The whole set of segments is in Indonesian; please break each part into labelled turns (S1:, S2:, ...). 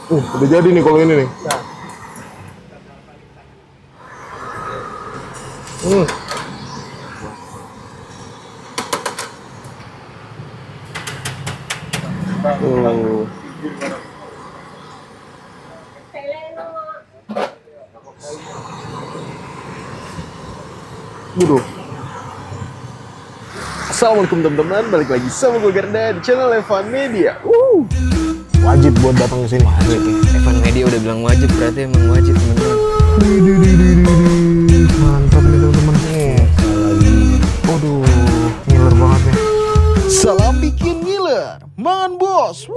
S1: Udah jadi nih kalau ini nih. Waduh. Assalamualaikum teman-teman, balik lagi sama gue Garda di channel Evan Media. Wajib buat datang ke sini.
S2: Wajib ya. Evan Media udah bilang wajib, berarti emang wajib teman-teman.
S1: Mantap nih teman-teman. Lagi. Waduh, ngiler banget nih. Salam bikin ngiler, mangan bos.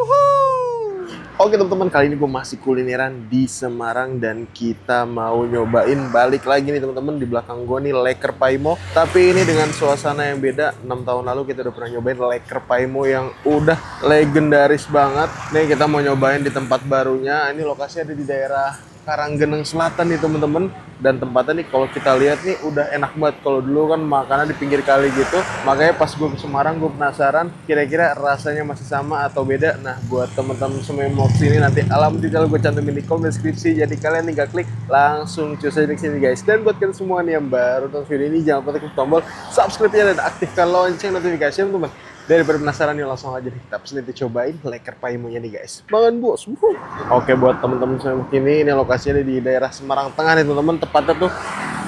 S1: Oke teman-teman, kali ini gue masih kulineran di Semarang dan kita mau nyobain balik lagi nih teman-teman. Di belakang gue nih Lekker Paimo, tapi ini dengan suasana yang beda. 6 tahun lalu kita udah pernah nyobain Lekker Paimo yang udah legendaris banget. Nih kita mau nyobain di tempat barunya. Ini lokasinya ada di daerah Karanggeneng Selatan nih teman-teman. Dan tempatnya nih kalau kita lihat nih udah enak banget. Kalau dulu kan makanan di pinggir kali gitu, makanya pas gue ke Semarang gue penasaran kira-kira rasanya masih sama atau beda. Nah buat teman-teman semua yang mau kesini, nanti alamat detail gue cantumin di kolom deskripsi, jadi kalian tinggal klik langsung cus aja di sini guys. Dan buat kalian semua nih yang baru nonton video ini, jangan lupa klik tombol subscribe-nya dan aktifkan lonceng notifikasi teman-teman. Daripada penasaran nih, langsung aja kita pesan cobain Lekker Paimonya nih guys. Banget bos. Oke, buat teman-teman semua ini lokasinya di daerah Semarang Tengah nih teman-teman. Tepatnya tuh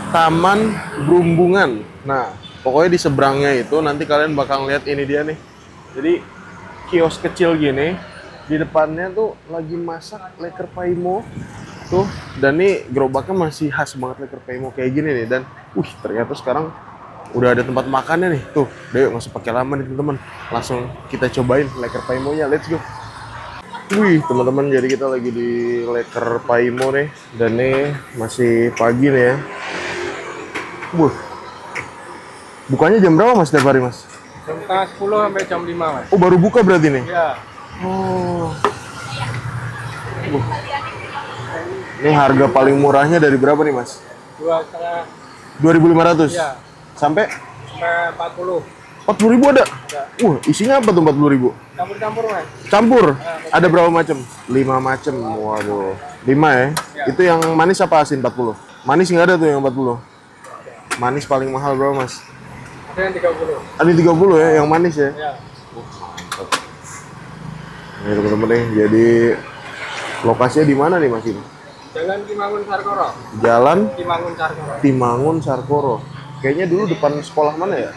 S1: Taman Brumbungan. Nah, pokoknya di seberangnya itu nanti kalian bakal lihat ini dia nih. Jadi kios kecil gini. Di depannya tuh lagi masak Lekker Paimo tuh. Dan nih gerobaknya masih khas banget Lekker Paimo kayak gini nih. Dan ternyata sekarang udah ada tempat makannya nih. Tuh, deh nggak usah pakai lama nih teman-teman. Langsung kita cobain Lekker Paimonya. Let's go. Teman-teman, jadi kita lagi di Lekker Paimo nih. Dan nih masih pagi nih ya. Bukanya jam berapa mas setiap hari mas?
S3: Jam setengah 10 sampai jam 5 mas.
S1: Oh, baru buka berarti nih?
S3: Iya.
S1: Oh. Ini harga paling murahnya dari berapa nih mas? 2.500.
S3: Iya.
S1: Sampai
S3: 40.
S1: 40.000 ada?
S3: Ya.
S1: Isinya apa tuh 40.000?
S3: Campur-campur mas.
S1: Campur? Ada berapa macam? 5 macam. Waduh. 5 ya?
S3: Ya.
S1: Itu yang manis apa asin 40? Manis nggak ada tuh yang 40. Manis paling mahal berapa mas?
S3: Ada yang 30.
S1: Ada 30 ya, yang manis ya?
S3: Ya.
S1: Ini teman-teman nih, jadi lokasinya di mana nih mas ini?
S3: Jalan Timangun Sarkoro.
S1: Jalan
S3: Timangun Sarkoro.
S1: Timangun Sarkoro. Kayaknya dulu depan sekolah mana ya?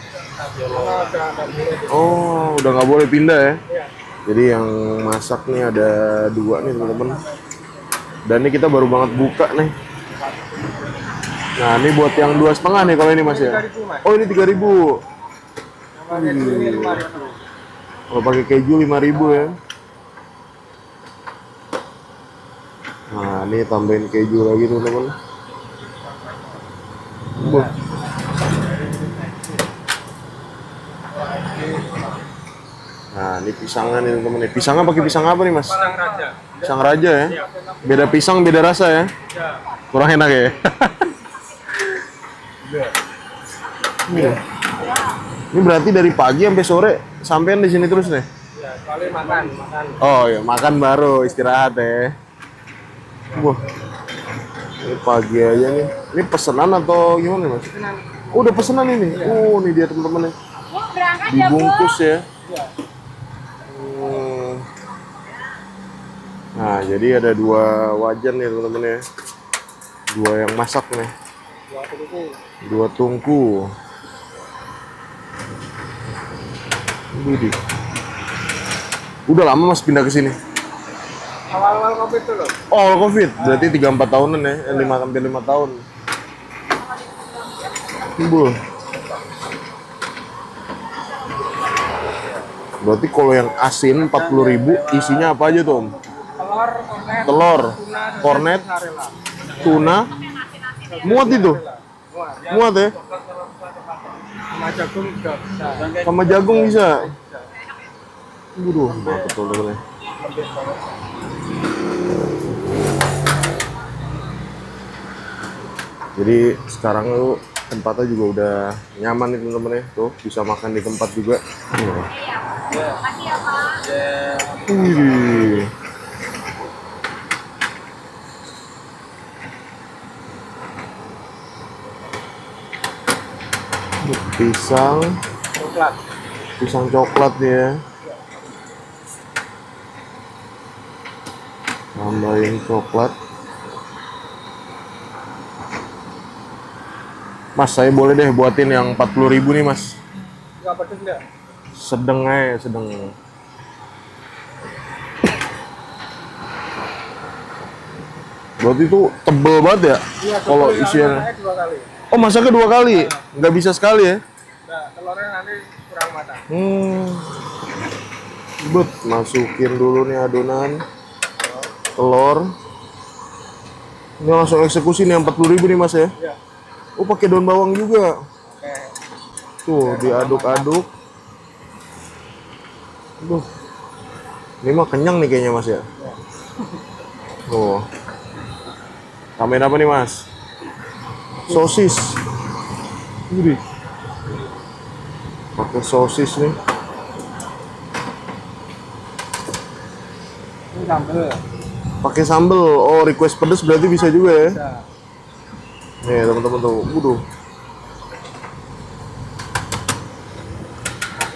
S1: Oh, udah nggak boleh pindah ya?
S3: Iya.
S1: Jadi yang masak nih ada 2 nih teman-teman. Dan ini kita baru banget buka nih. Nah ini buat yang 2,5 nih kalau ini mas ya?
S3: 3.000 mas.
S1: Oh ini 3.000.
S3: Ini 5.000.
S1: Kalau pakai keju 5.000 ya. Nah ini tambahin keju lagi teman-teman. Nah ini pisangnya nih teman-teman. Pisangnya pakai pisang apa nih mas?
S3: Pisang raja.
S1: Pisang raja ya? Beda pisang beda rasa ya?
S3: Ya.
S1: Kurang enak ya? Ini berarti dari pagi sampai sore sampean di sini terus nih?
S3: Ya, soalnya makan.
S1: Oh ya, makan baru istirahat ya. Ini pagi aja nih. Ini pesanan atau gimana mas? Oh, udah pesanan ini. Oh, ini dia teman-teman nih. Dibungkus ya. Nah, jadi ada 2 wajan nih teman-teman ya. 2 yang masak nih. 2 tungku. Udah lama mas pindah ke sini?
S3: Awal-awal COVID tuh loh.
S1: Oh, awal COVID. Berarti 3-4 tahunan ya. 5 tahun. Berarti kalau yang asin 40.000 isinya apa aja tuh om? Telur, kornet, tuna, muat itu? Muat ya?
S3: Sama jagung juga bisa.
S1: Sama jagung bisa? Mantap teman-teman ya. Jadi sekarang tuh tempatnya juga udah nyaman nih teman-teman ya. Tuh bisa makan di tempat juga. Pisang
S3: coklat.
S1: Pisang coklat ya. Tambahin coklat. Mas, saya boleh deh buatin yang 40.000 nih, Mas.
S3: Enggak pedes enggak?
S1: Sedeng aja, sedeng. Berarti itu tebel banget ya?
S3: Iya,
S1: Kalau isiannya.
S3: masaknya 2 kali.
S1: Oh, masaknya 2 kali? Nggak bisa sekali ya?
S3: Nah, telurnya nanti kurang matang.
S1: Masukin dulu nih adonan telur. Ini langsung eksekusi nih yang 40.000 nih, Mas ya?
S3: Iya.
S1: Oh, pakai daun bawang juga.
S3: Oke.
S1: Tuh, diaduk-aduk. Duh. Ini mah kenyang nih kayaknya, Mas ya. Tuh. Tambahin apa nih, Mas? Sosis. Wih. Pakai sosis nih.
S3: Ini sambal.
S1: Pakai sambel. Oh, request pedes berarti bisa juga ya.
S3: Bisa.
S1: Nih, teman-teman tuh. Waduh.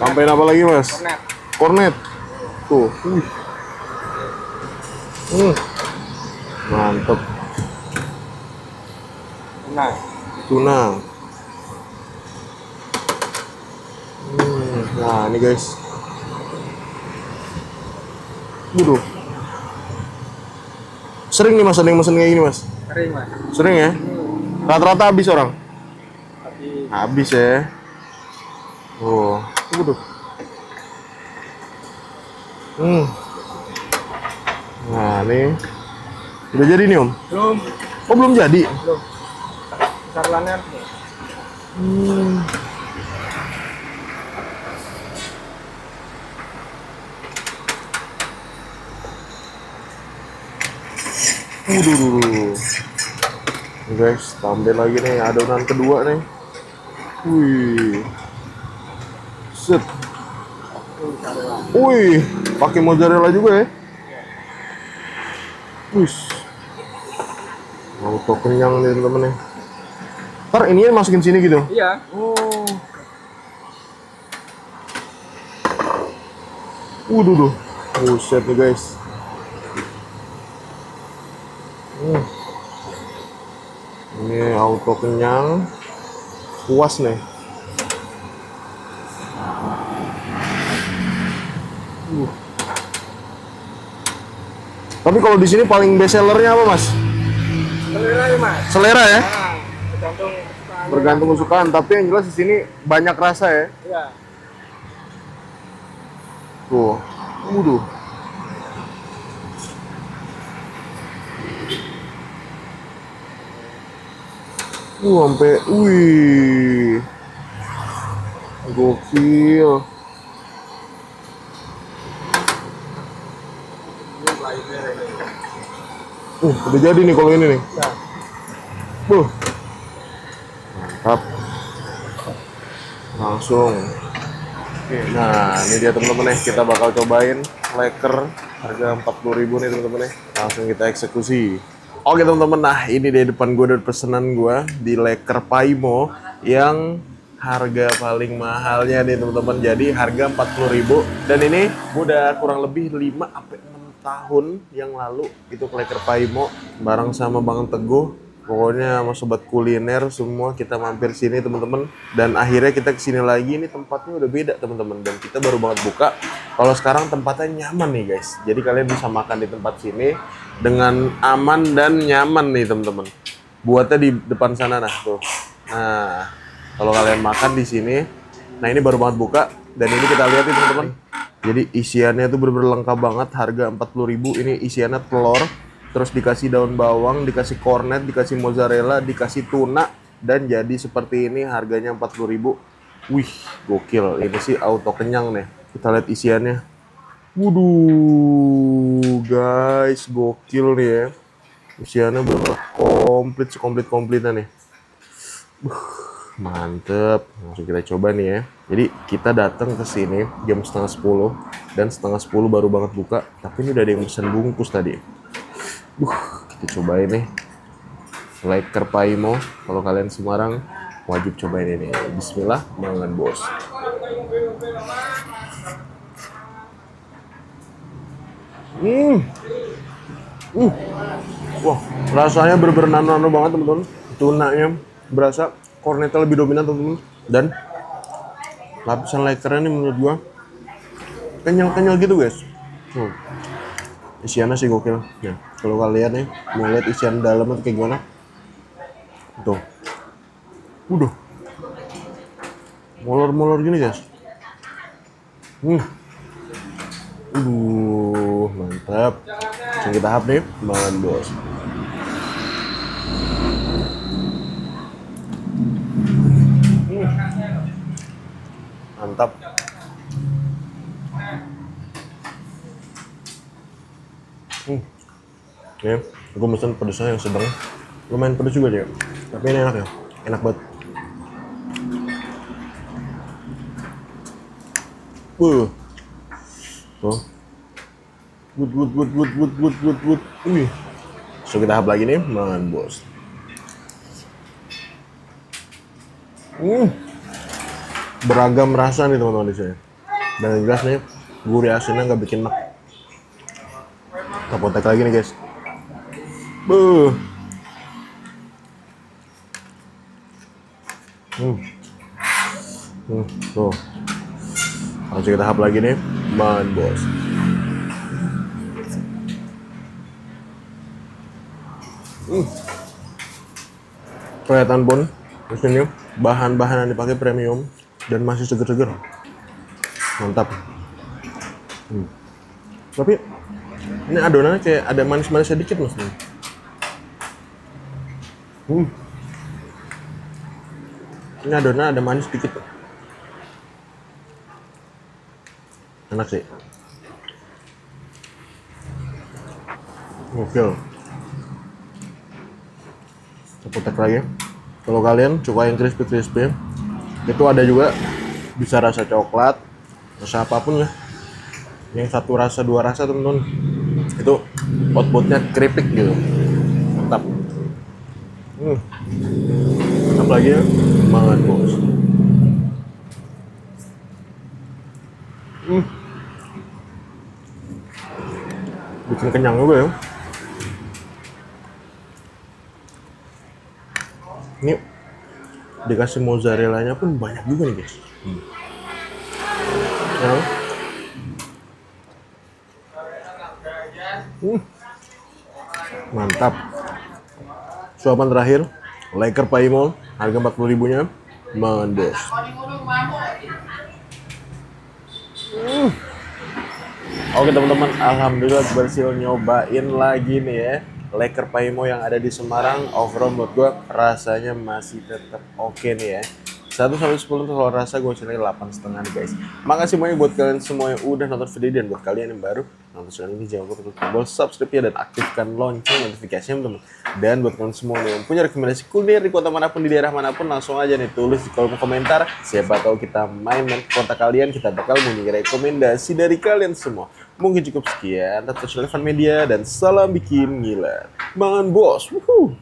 S1: Tambahin apa lagi, Mas?
S3: Kornet.
S1: Kornet. Tuh. Mantep.
S3: Nah,
S1: Tuna. Nah, ini guys. Waduh. Sering nih Mas, ada yang mesen kayak gini, Mas?
S3: kering Mas.
S1: Sering ya? Rata-rata habis orang?
S3: Tapi
S1: Habis ya. Oh, waduh. Nah, nih. Udah jadi nih, Om?
S3: belum.
S1: Oh, belum jadi?
S3: Belum. Sarlannya.
S1: Waduh. Nih guys, tambahin lagi nih adonan kedua nih. Wih. Set. Wih, pakai mozzarella juga ya. Wih. Auto kenyang nih temen-temen nih. Ntar ini masukin sini gitu.
S3: Iya.
S1: Oh. Waduh. Buset nih guys. Ini auto kenyang, puas nih. Tapi kalau di sini paling best sellernya apa, Mas?
S3: Selera ya Mas.
S1: Selera ya?
S3: Nah, tergantung kesukaan.
S1: Bergantung kesukaan, tapi yang jelas di sini banyak rasa ya.
S3: Iya.
S1: Tuh, waduh. Sampai, wih, gokil. Udah jadi nih kalau ini nih.
S3: Ya.
S1: Mantap. Langsung. Oke, nah ini dia teman-teman nih, kita bakal cobain Lekker harga 40.000 nih teman-teman nih. Langsung kita eksekusi. Oke teman-teman, nah ini di depan gue ada pesanan gue di Lekker Paimo yang harga paling mahalnya nih teman-teman. Jadi harga 40.000 dan ini gue udah kurang lebih 5 sampai 6 tahun yang lalu itu ke Lekker Paimo bareng sama Bang Teguh. Pokoknya sama sobat kuliner semua kita mampir sini teman-teman, dan akhirnya kita kesini lagi. Ini tempatnya udah beda teman-teman, dan kita baru banget buka. Kalau sekarang tempatnya nyaman nih guys, jadi kalian bisa makan di tempat sini dengan aman dan nyaman nih teman-teman. Buatnya di depan sana nah tuh. Nah kalau kalian makan di sini, nah ini baru banget buka dan ini kita lihat nih teman-teman. Jadi isiannya tuh bener-bener lengkap banget, harga 40.000. Ini isiannya telur, terus dikasih daun bawang, dikasih kornet, dikasih mozzarella, dikasih tuna, dan jadi seperti ini harganya 40.000. Wih, gokil. Ini sih auto kenyang nih. Kita lihat isiannya. Waduh, guys, gokil nih ya. Isiannya bener komplit, sekomplit-komplitnya nih. Mantep. Langsung kita coba nih ya. Jadi kita datang ke sini jam setengah 10 dan setengah 10 baru banget buka. Tapi ini udah ada yang pesen bungkus tadi. Kita cobain nih Lekker Paimo. Kalau kalian Semarang Wajib cobain ini. Bismillah, Banget bos. Wah, rasanya bener-bener nano banget teman-teman. Tunanya berasa, kornetnya lebih dominan teman-teman. Dan lapisan lekkernya ini menurut gua kenyal-kenyal gitu guys. Isiannya sih gokil. Nah, kalau kalian nih mau lihat isian dalamnya kayak gimana, tuh, udah molor-molor gini guys. Mantap. Langsung kita tahap nih, Banget bos. Mantap. Ya, gue mesen pedesnya yang sedang. Lumayan pedes juga dia. Tapi ini enak ya, enak banget. Tuh. Good. So kita tahap lagi nih, Banget bos. Beragam rasa nih teman-teman di sini. Dan jelas nih, gurih asinnya nggak bikin enak. Kita potek lagi nih guys. Tuh. Langsung kita tahap lagi nih, Banget bos. Kelihatan pun di sini bahan-bahan yang dipakai premium dan masih seger-seger. Mantap. Tapi ini adonannya kayak ada manis-manis sedikit mas. Ini adonan ada manis sedikit. Enak sih. Gokil. Ceputek lagi. Kalau kalian suka yang crispy, itu ada juga bisa rasa coklat, rasa apapun ya. Yang satu rasa, dua rasa teman-teman. Itu outputnya keripik gitu. Mantap. Mantap lagi ya, Banget bos. Bikin kenyang juga ya. Ini dikasih mozzarella-nya pun banyak juga nih guys. Mantap. Suapan terakhir, Lekker Paimol, harga 40.000-nya, Banget bos. Oke teman-teman, alhamdulillah berhasil nyobain lagi nih ya Lekker Paimo yang ada di Semarang. Overall menurut gue rasanya masih tetap oke nih ya. 1-10 tuh kalau rasa gue nilai 8,5 nih guys. Makasih banyak buat kalian semua yang udah nonton video, dan buat kalian yang baru nonton channel ini jangan lupa untuk tombol subscribe ya dan aktifkan lonceng notifikasinya teman-teman. Dan buat kalian semua yang punya rekomendasi kuliner di kota manapun, di daerah manapun, langsung aja nih tulis di kolom komentar. Siapa tahu kita main-main ke kota kalian, kita bakal mendengar rekomendasi dari kalian semua. Mungkin cukup sekian, tetap relevan media dan salam bikin gila. Banget bos. Wuhu.